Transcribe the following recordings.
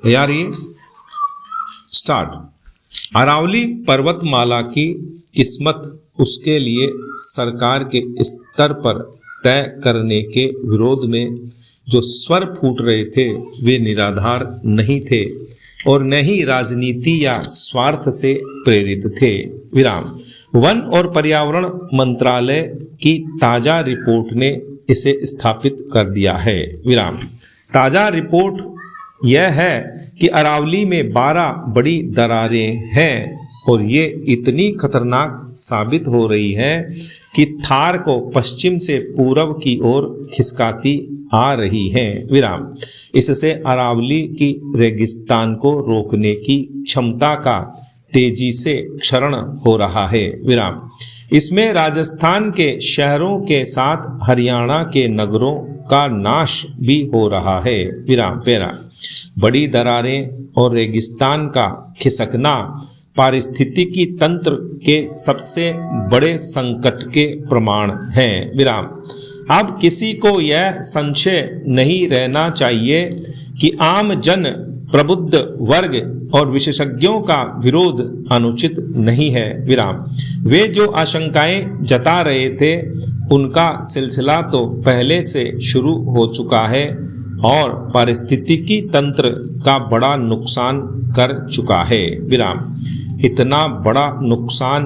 तैयारी स्टार्ट। अरावली पर्वतमाला की किस्मत उसके लिए सरकार के स्तर पर तय करने के विरोध में जो स्वर फूट रहे थे वे निराधार नहीं थे और न ही राजनीति या स्वार्थ से प्रेरित थे। विराम। वन और पर्यावरण मंत्रालय की ताजा रिपोर्ट ने इसे स्थापित कर दिया है। विराम। ताजा रिपोर्ट यह है कि अरावली में 12 बड़ी दरारें हैं और ये इतनी खतरनाक साबित हो रही है कि थार को पश्चिम से पूर्व की ओर खिसकाती आ रही हैं। विराम। इससे अरावली की रेगिस्तान को रोकने की क्षमता का तेजी से क्षरण हो रहा है। विराम। इसमें राजस्थान के शहरों के साथ हरियाणा के नगरों का नाश भी हो रहा है। विराम। पेरा। बड़ी दरारें और रेगिस्तान का खिसकना पारिस्थितिकी तंत्र के सबसे बड़े संकट के प्रमाण हैं। विराम। अब किसी को यह संशय नहीं रहना चाहिए कि आम जन, प्रबुद्ध वर्ग और विशेषज्ञों का विरोध अनुचित नहीं है। विराम। वे जो आशंकाएं जता रहे थे उनका सिलसिला तो पहले से शुरू हो चुका है और पारिस्थितिकी तंत्र का बड़ा नुकसान कर चुका है। विराम। इतना बड़ा नुकसान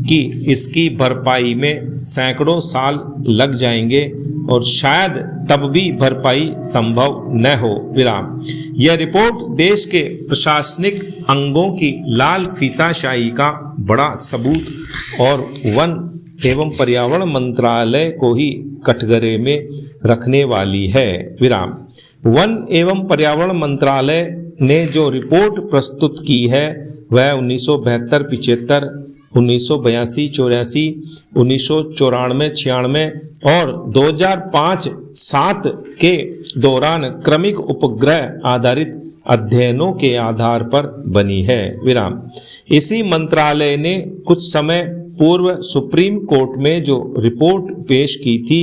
कि इसकी भरपाई में सैकड़ों साल लग जाएंगे और शायद तब भी भरपाई संभव न हो। विराम। यह रिपोर्ट देश के प्रशासनिक अंगों की लाल फीताशाही का बड़ा सबूत और वन एवं पर्यावरण मंत्रालय को ही कटघरे में रखने वाली है। विराम। वन एवं पर्यावरण मंत्रालय ने जो रिपोर्ट प्रस्तुत की है वह 1972-75, 1982-84, 1994-96 और 2005-07 के दौरान क्रमिक उपग्रह आधारित अध्ययनों के आधार पर बनी है। विराम। इसी मंत्रालय ने कुछ समय पूर्व सुप्रीम कोर्ट में जो रिपोर्ट पेश की थी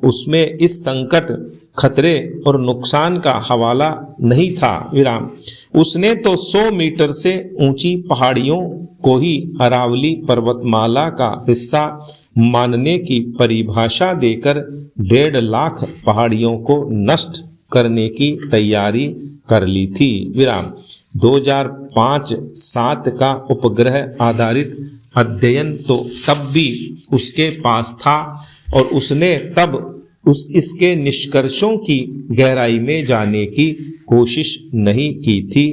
उसमें इस संकट, खतरे और नुकसान का हवाला नहीं था। विराम। उसने तो 100 मीटर से ऊंची पहाड़ियों को ही अरावली पर्वतमाला का हिस्सा मानने की परिभाषा देकर 1.5 लाख पहाड़ियों को नष्ट करने की तैयारी कर ली थी। विराम। 2005-07 का उपग्रह आधारित अध्ययन तो तब भी उसके पास था और उसने तब इसके निष्कर्षों की गहराई में जाने की कोशिश नहीं की थी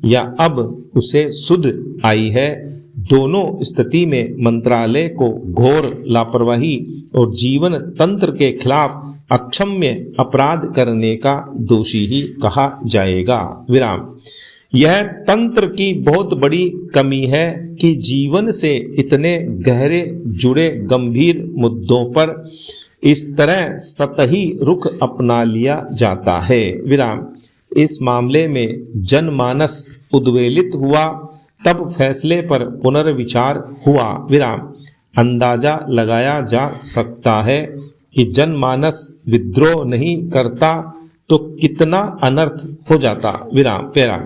या अब उसे सुध आई है। दोनों स्थिति में मंत्रालय को घोर लापरवाही और जीवन तंत्र के खिलाफ अक्षम्य अपराध करने का दोषी ही कहा जाएगा। विराम। यह तंत्र की बहुत बड़ी कमी है कि जीवन से इतने गहरे जुड़े गंभीर मुद्दों पर इस तरह सतही रुख अपना लिया जाता है। विराम। इस मामले में जनमानस उद्वेलित हुआ तब फैसले पर पुनर्विचार हुआ। विराम। अंदाजा लगाया जा सकता है कि जनमानस विद्रोह नहीं करता तो कितना अनर्थ हो जाता। विराम। पेरा।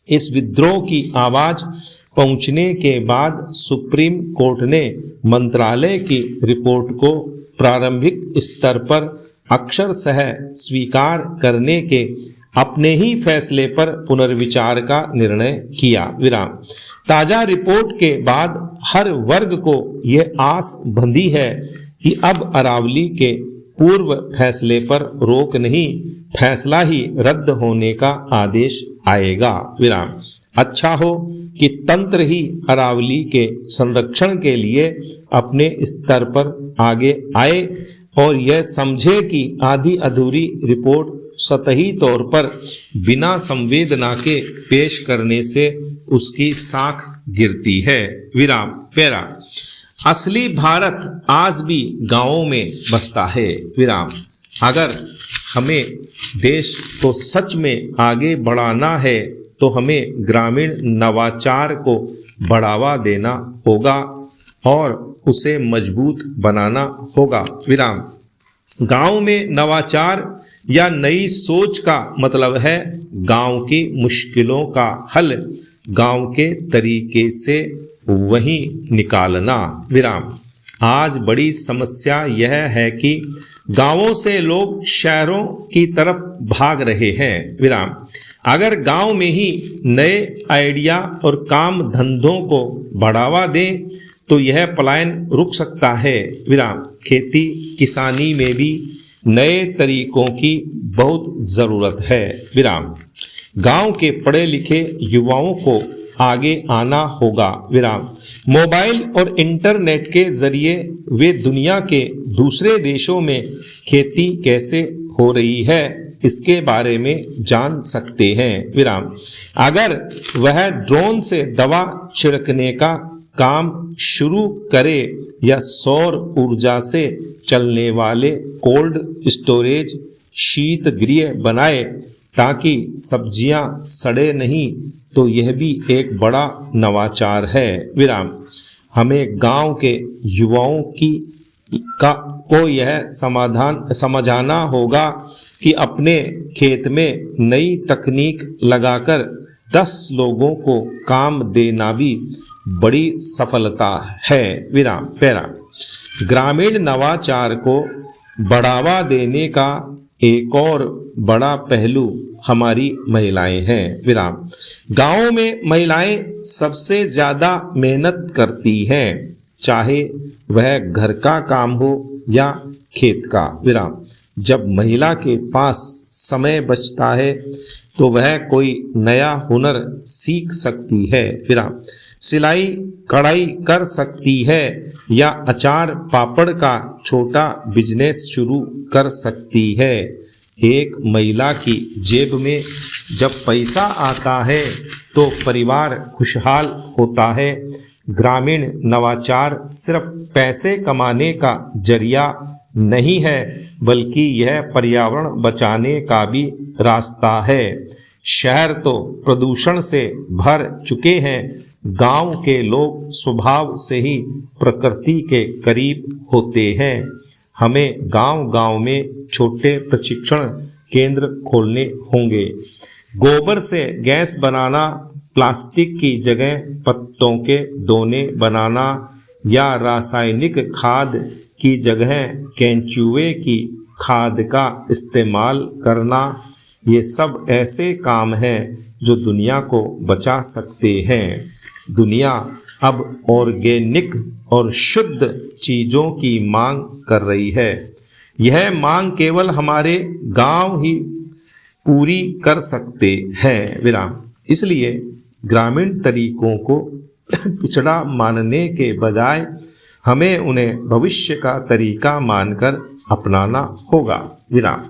इस विद्रोह की आवाज पहुंचने के बाद सुप्रीम कोर्ट ने मंत्रालय की रिपोर्ट को प्रारंभिक स्तर पर अक्षरशः स्वीकार करने के अपने ही फैसले पर पुनर्विचार का निर्णय किया। विराम। ताजा रिपोर्ट के बाद हर वर्ग को यह आस बंधी है कि अब अरावली के पूर्व फैसले पर रोक नहीं, फैसला ही रद्द होने का आदेश आएगा। विराम। अच्छा हो कि तंत्र ही अरावली के संरक्षण के लिए अपने स्तर पर आगे आए और यह समझे कि आधी अधूरी रिपोर्ट सतही तौर पर बिना संवेदना के पेश करने से उसकी साख गिरती है। विराम। पेरा। असली भारत आज भी गांवों में बसता है। विराम। अगर हमें देश को सच में आगे बढ़ाना है तो हमें ग्रामीण नवाचार को बढ़ावा देना होगा और उसे मजबूत बनाना होगा। विराम। गांव में नवाचार या नई सोच का मतलब है गांव की मुश्किलों का हल गांव के तरीके से वही निकालना। विराम। आज बड़ी समस्या यह है कि गांवों से लोग शहरों की तरफ भाग रहे हैं। विराम। अगर गांव में ही नए आइडिया और काम धंधों को बढ़ावा दें तो यह पलायन रुक सकता है। विराम। खेती किसानी में भी नए तरीकों की बहुत ज़रूरत है। विराम। गांव के पढ़े लिखे युवाओं को आगे आना होगा। विराम। मोबाइल और इंटरनेट के जरिए वे दुनिया के दूसरे देशों में खेती कैसे हो रही है इसके बारे में जान सकते हैं। विराम। अगर वह ड्रोन से दवा छिड़कने का काम शुरू करे या सौर ऊर्जा से चलने वाले कोल्ड स्टोरेज शीत गृह बनाए ताकि सब्जियां सड़े नहीं तो यह भी एक बड़ा नवाचार है। विराम। हमें गांव के युवाओं को यह समझाना होगा कि अपने खेत में नई तकनीक लगाकर 10 लोगों को काम देना भी बड़ी सफलता है। विराम। पैरा। ग्रामीण नवाचार को बढ़ावा देने का एक और बड़ा पहलू हमारी महिलाएं हैं। विराम। गांवों में महिलाएं सबसे ज्यादा मेहनत करती हैं, चाहे वह घर का काम हो या खेत का। विराम। जब महिला के पास समय बचता है तो वह कोई नया हुनर सीख सकती है। विराम। सिलाई कढ़ाई कर सकती है या अचार पापड़ का छोटा बिजनेस शुरू कर सकती है। एक महिला की जेब में जब पैसा आता है तो परिवार खुशहाल होता है। ग्रामीण नवाचार सिर्फ पैसे कमाने का जरिया नहीं है बल्कि यह पर्यावरण बचाने का भी रास्ता है। शहर तो प्रदूषण से भर चुके हैं, गांव के लोग स्वभाव से ही प्रकृति के करीब होते हैं। हमें गांव-गांव में छोटे प्रशिक्षण केंद्र खोलने होंगे। गोबर से गैस बनाना, प्लास्टिक की जगह पत्तों के दोने बनाना या रासायनिक खाद की जगह केंचुए की खाद का इस्तेमाल करना, ये सब ऐसे काम हैं जो दुनिया को बचा सकते हैं। दुनिया अब ऑर्गेनिक और शुद्ध चीज़ों की मांग कर रही है। यह मांग केवल हमारे गांव ही पूरी कर सकते हैं। विराम। इसलिए ग्रामीण तरीकों को पिछड़ा मानने के बजाय हमें उन्हें भविष्य का तरीका मानकर अपनाना होगा। विराम।